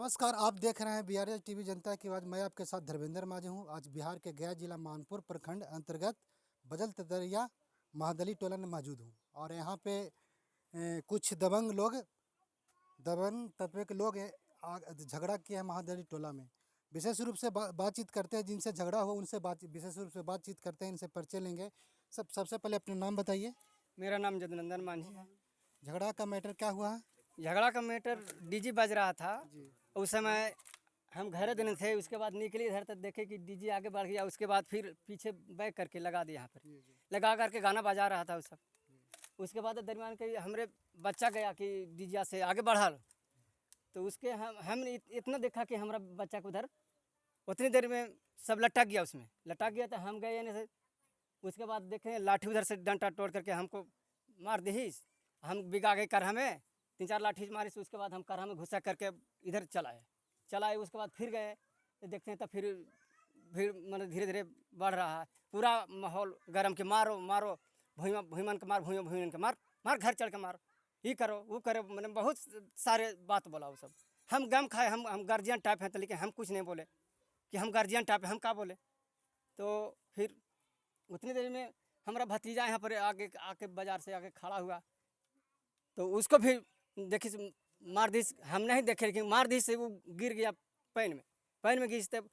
नमस्कार, आप देख रहे हैं BRS टीवी जनता की आवाज़। मैं आपके साथ धर्मेंद्र माझी हूँ। आज बिहार के गया जिला मानपुर प्रखंड अंतर्गत बजल तदरिया महादली टोला में मौजूद हूँ और यहाँ पे कुछ दबंग तत्व के लोग झगड़ा किया है महादली टोला में। विशेष रूप से बातचीत करते हैं, जिनसे झगड़ा हो उनसे विशेष रूप से बातचीत करते हैं, इनसे परिचय लेंगे। सबसे पहले अपना नाम बताइए। मेरा नाम जगनंदन मांझी है। झगड़ा का मैटर क्या हुआ है? झगड़ा का मैटर डीजी बज रहा था। उस समय हम घर दिन थे, उसके बाद निकले इधर तक देखे कि डीजी आगे बढ़ गया। उसके बाद फिर पीछे बैक करके लगा दिया, यहाँ पर लगा करके गाना बजा रहा था उस सब। उसके बाद दरमियान के हमरे बच्चा गया कि डीजे से आगे बढ़ा लो, तो उसके हमने इतना देखा कि हमारा बच्चा को उधर उतनी देर में सब लटक गया। उसमें लटक गया तो हम गए यानी से। उसके बाद देखें लाठी उधर से डंटा तोड़ करके हमको मार दी। हम बिगा गए करहा में, 3-4 लाठी मारी से। उसके बाद हम करहा में घुसा करके इधर चलाए। उसके बाद फिर गए तो देखते हैं तो फिर मतलब धीरे धीरे बढ़ रहा है पूरा माहौल गर्म के मारो मारो भूमन के मार भूमन के मार घर चढ़ के मारो, ये करो वो करो, मैंने बहुत सारे बात बोला। वो सब हम गम खाए। हम गार्जियन टाइप हैं तो, लेकिन हम कुछ नहीं बोले कि हम गार्जियन टाइप हैं, हम क्या बोले। तो फिर उतनी देर में हमारा भतीजा यहाँ पर आके बाजार से आके खड़ा हुआ, तो उसको भी देखिए मार दी। हम नहीं देखे लेकिन मार दी से वो गिर गया पैन में गिर। तब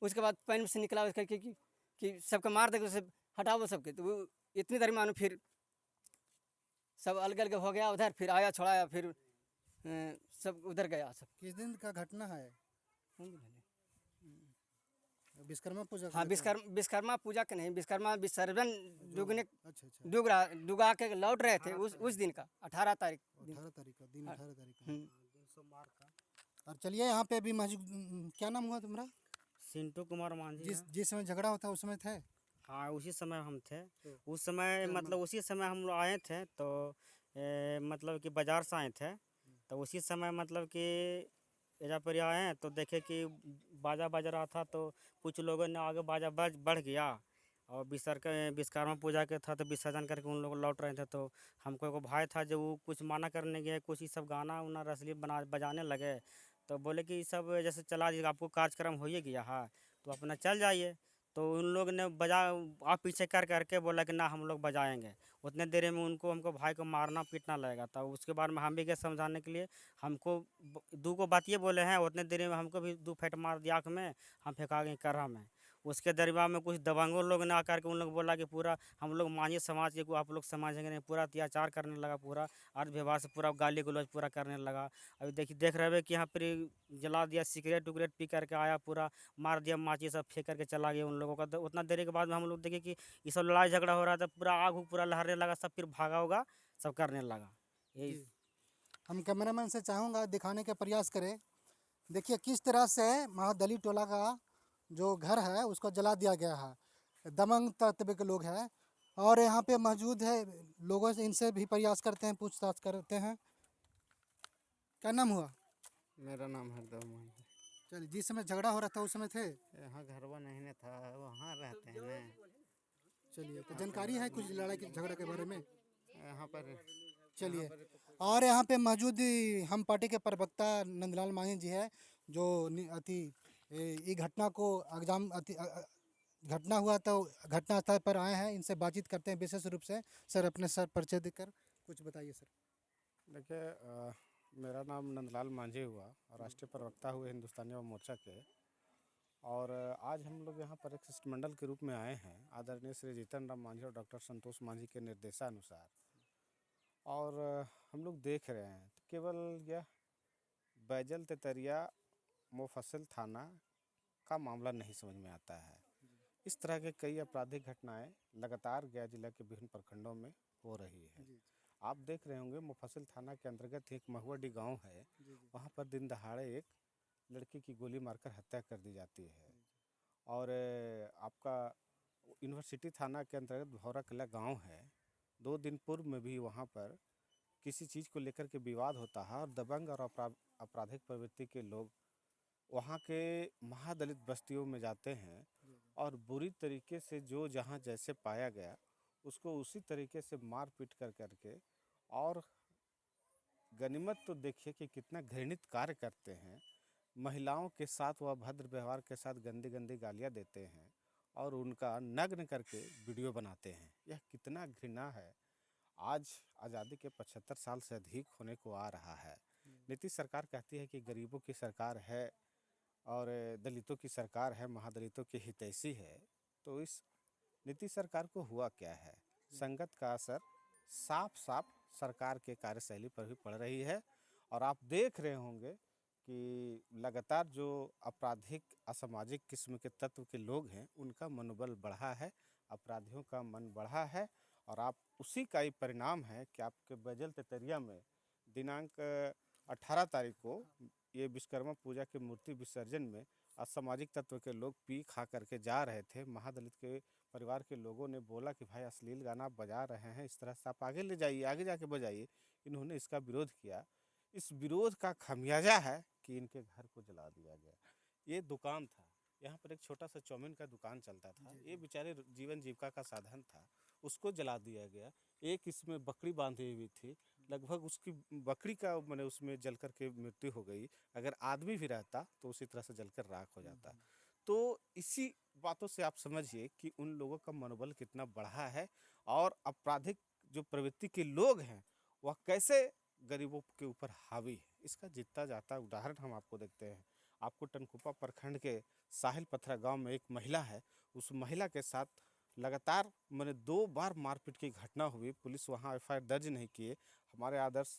उसके बाद पैन से निकला उसका कि सबको मार देगा, उसे हटाओ सबके। तो वो इतनी देर मानो फिर सब अलग अलग हो गया। उधर फिर आया छोड़ाया, फिर सब उधर गया सब। किस दिन का घटना है? विश्वकर्मा पूजा? हाँ, विश्वकर्मा पूजा के नहीं, विश्वकर्मा विसर्जन डूबने अच्छा। डुगा के लौट रहे थे उस दिन का 18 तारीख दिन। 18 तारीख का दिन, 18 तारीख का। और चलिए, यहाँ पे अभी क्या नाम हुआ तुम्हारा? सिंटू कुमार मांझी। जिस समय झगड़ा होता उसमें थे? हाँ, उसी समय हम थे। उस समय मतलब उसी समय हम लोग आए थे, तो मतलब कि बाज़ार से आए थे। तो उसी समय मतलब कि एजा पर आए हैं तो देखे कि बाजा बज रहा था, तो कुछ लोगों ने आगे बाजा बढ़ गया। और विश्वकर्मा पूजा के था तो विसर्जन करके उन लोग लौट रहे थे। तो हमको एक भाई था जो वो कुछ माना करने गए, कुछ ये सब गाना उना रसली बजाने लगे। तो बोले कि सब जैसे चला जी, आपको कार्यक्रम हो ही गया है तो अपना चल जाइए। तो उन लोग ने आप पीछे करके बोला कि ना हम लोग बजाएंगे। उतने देर में हमको भाई को मारना पीटना लगेगा था। उसके बाद में हम भी गए समझाने के लिए। हमको दो को बात ये बोले हैं, उतने देर में हमको भी 2 फेंट मार दिया आँख में, हम फेंका गए करहा में। उसके दरमियान में कुछ दबंगों लोग ने आकर के उन लोग बोला कि पूरा हम लोग मांझी समाज के को आप लोग समझेंगे नहीं, पूरा अत्याचार करने लगा, पूरा अर्थव्यवहार से पूरा गाली गलौज पूरा करने लगा। अभी देख रहे हैं कि यहाँ पर जला दिया, सिगरेट उगरेट पी करके आया, पूरा मार दिया, माची सब फेंक करके चला गया उन लोगों का। तो उतना देर के बाद में हम लोग देखे कि ये सब लड़ाई झगड़ा हो रहा था, पूरा आग पूरा लहरने लगा, सब फिर भागा होगा, सब करने लगा यही। हम कैमरामैन से चाहूँगा दिखाने का प्रयास करें। देखिए किस तरह से महादली टोला का जो घर है उसको जला दिया गया है। दबंग तत्व के लोग हैं और यहाँ पे मौजूद है लोगों से, इनसे भी प्रयास करते हैं, पूछताछ करते हैं। क्या नाम हुआ? मेरा नाम हरदम है। चलिए, जिस समय झगड़ा हो रहा था उस समय थे? यहाँ घरवा नहीं था, वहाँ रहते हैं ना। चलिए, तो जानकारी है कुछ लड़ाई के झगड़ा के बारे में? यहाँ पर चलिए, और यहाँ पे मौजूद हम पार्टी के प्रवक्ता नंदलाल मांझी जी है, जो ये घटना को घटना हुआ तो घटना स्थल पर आए हैं, इनसे बातचीत करते हैं विशेष रूप से। सर, अपने सर परिचय देकर कुछ बताइए सर। देखिए, मेरा नाम नंदलाल मांझी हुआ और राष्ट्रीय प्रवक्ता हुए हिंदुस्तानी युवा मोर्चा के। और आज हम लोग यहाँ पर एक शिष्टमंडल के रूप में आए हैं आदरणीय श्री जीतन राम मांझी और डॉक्टर संतोष मांझी के निर्देशानुसार। और हम लोग देख रहे हैं तो केवल यह बैजल तेतरिया मुफस्सिल थाना का मामला नहीं समझ में आता है। इस तरह के कई आपराधिक घटनाएं लगातार गया जिला के विभिन्न प्रखंडों में हो रही है। आप देख रहे होंगे मुफस्सिल थाना के अंतर्गत एक महुआडी गांव है, वहां पर दिन दहाड़े एक लड़की की गोली मारकर हत्या कर दी जाती है। और आपका यूनिवर्सिटी थाना के अंतर्गत भौरा किला गाँव है, 2 दिन पूर्व में भी वहाँ पर किसी चीज़ को लेकर के विवाद होता है और दबंग और आपराधिक प्रवृत्ति के लोग वहाँ के महादलित बस्तियों में जाते हैं और बुरी तरीके से जो जहाँ जैसे पाया गया उसको उसी तरीके से मार पीट करके। और गनीमत तो देखिए कि कितना घृणित कार्य करते हैं महिलाओं के साथ व अभद्र व्यवहार के साथ गंदी गंदी गालियाँ देते हैं और उनका नग्न करके वीडियो बनाते हैं। यह कितना घृणा है। आज आज़ादी के 75 साल से अधिक होने को आ रहा है। नीतीश सरकार कहती है कि गरीबों की सरकार है और दलितों की सरकार है, महादलितों की हितैषी है। तो इस नीतीश सरकार को हुआ क्या है? संगत का असर साफ साफ सरकार के कार्यशैली पर भी पड़ रही है। और आप देख रहे होंगे कि लगातार जो आपराधिक असामाजिक किस्म के तत्व के लोग हैं उनका मनोबल बढ़ा है, अपराधियों का मन बढ़ा है। और आप उसी का ही परिणाम है कि आपके बैजल तेतरिया में दिनांक 18 तारीख को ये विश्वकर्मा पूजा की मूर्ति विसर्जन में असामाजिक तत्व के लोग पी खा करके जा रहे थे। महादलित के परिवार के लोगों ने बोला कि भाई अश्लील गाना आप बजा रहे हैं, इस तरह से आप आगे ले जाइए, आगे जाके बजाइए। इन्होंने इसका विरोध किया। इस विरोध का खमियाजा है कि इनके घर को जला दिया गया। ये दुकान था, यहाँ पर एक छोटा सा चाउमीन का दुकान चलता था, ये बेचारे जीवन जीविका का साधन था, उसको जला दिया गया। एक इसमें बकरी बांधी हुई थी, लगभग उसकी बकरी का मैंने उसमें जल कर के मृत्यु हो गई। अगर आदमी भी रहता तो उसी तरह से जलकर राख हो जाता। तो इसी बातों से आप समझिए कि उन लोगों का मनोबल कितना बढ़ा है और आपराधिक जो प्रवृत्ति के लोग हैं वह कैसे गरीबों के ऊपर हावी है। इसका जीता जाता उदाहरण हम आपको देखते हैं। आपको टनकुपा प्रखंड के साहिल पथरा गांव में एक महिला है, उस महिला के साथ लगातार मैंने 2 बार मारपीट की घटना हुई। पुलिस वहां एफआईआर दर्ज नहीं किए। हमारे आदर्श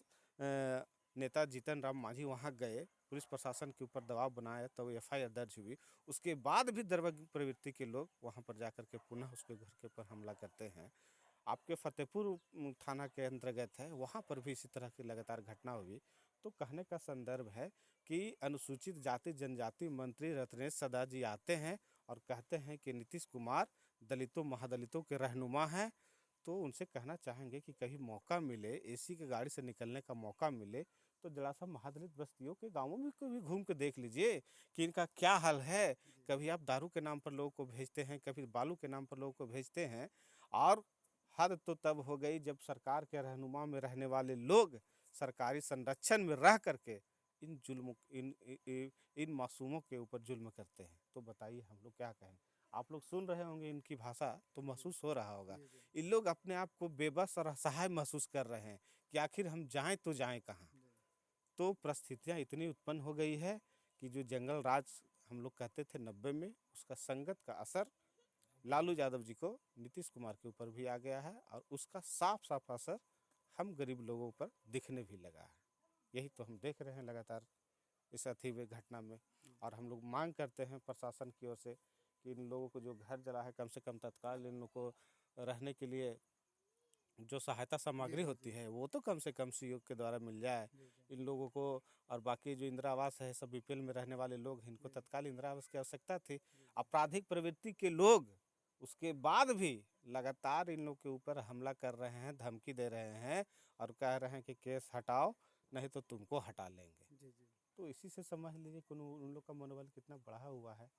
नेता जीतन राम मांझी वहां गए, पुलिस प्रशासन के ऊपर दबाव बनाया तब एफआईआर दर्ज हुई। उसके बाद भी दर्पण प्रवृत्ति के लोग वहां पर जाकर के पुनः उसके घर के ऊपर हमला करते हैं। आपके फतेहपुर थाना के अंतर्गत है, वहाँ पर भी इसी तरह की लगातार घटना हुई। तो कहने का संदर्भ है कि अनुसूचित जाति जनजाति मंत्री रत्नेश सदा जी आते हैं और कहते हैं कि नीतीश कुमार दलितों महादलितों के रहनुमा हैं। तो उनसे कहना चाहेंगे कि कहीं मौका मिले, एसी की गाड़ी से निकलने का मौका मिले तो जरा सा महादलित बस्तियों के गाँवों में कभी घूम के देख लीजिए कि इनका क्या हाल है। कभी आप दारू के नाम पर लोगों को भेजते हैं, कभी बालू के नाम पर लोगों को भेजते हैं। और हद तो तब हो गई जब सरकार के रहनुमा में रहने वाले लोग सरकारी संरक्षण में रह करके इन जुल्म इन मासूमों के ऊपर जुल्म करते हैं। तो बताइए हम लोग क्या कहें। आप लोग सुन रहे होंगे इनकी भाषा तो महसूस हो रहा होगा। इन लोग अपने आप को बेबस और असहाय महसूस कर रहे हैं कि आखिर हम जाएं तो जाएं कहाँ। तो परिस्थितियाँ इतनी उत्पन्न हो गई है कि जो जंगल राज हम लोग कहते थे 90 में, उसका संगत का असर लालू यादव जी को नीतीश कुमार के ऊपर भी आ गया है और उसका साफ साफ असर हम गरीब लोगों पर दिखने भी लगा है। यही तो हम देख रहे हैं लगातार इस अथी घटना में। और हम लोग मांग करते हैं प्रशासन की ओर से कि इन लोगों को जो घर जला है कम से कम तत्काल इन लोगों को रहने के लिए जो सहायता सामग्री होती है वो तो कम से कम सीओ के द्वारा मिल जाए इन लोगों को। और बाकी जो इंदिरा आवास है, सब बीपीएल में रहने वाले लोग, इनको तत्काल इंदिरा आवास की आवश्यकता थी। आपराधिक प्रवृत्ति के लोग उसके बाद भी लगातार इन लोग के ऊपर हमला कर रहे हैं, धमकी दे रहे हैं और कह रहे हैं कि केस हटाओ नहीं तो तुमको हटा लेंगे। तो इसी से समझ लीजिए कि उन लोग का मनोबल कितना बढ़ा हुआ है।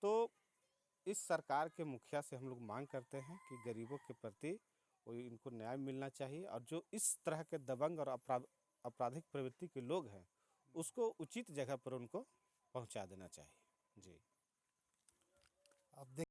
तो इस सरकार के मुखिया से हम लोग मांग करते हैं कि गरीबों के प्रति कोई इनको न्याय मिलना चाहिए और जो इस तरह के दबंग और आपराधिक प्रवृत्ति के लोग हैं उसको उचित जगह पर उनको पहुंचा देना चाहिए। जी। आप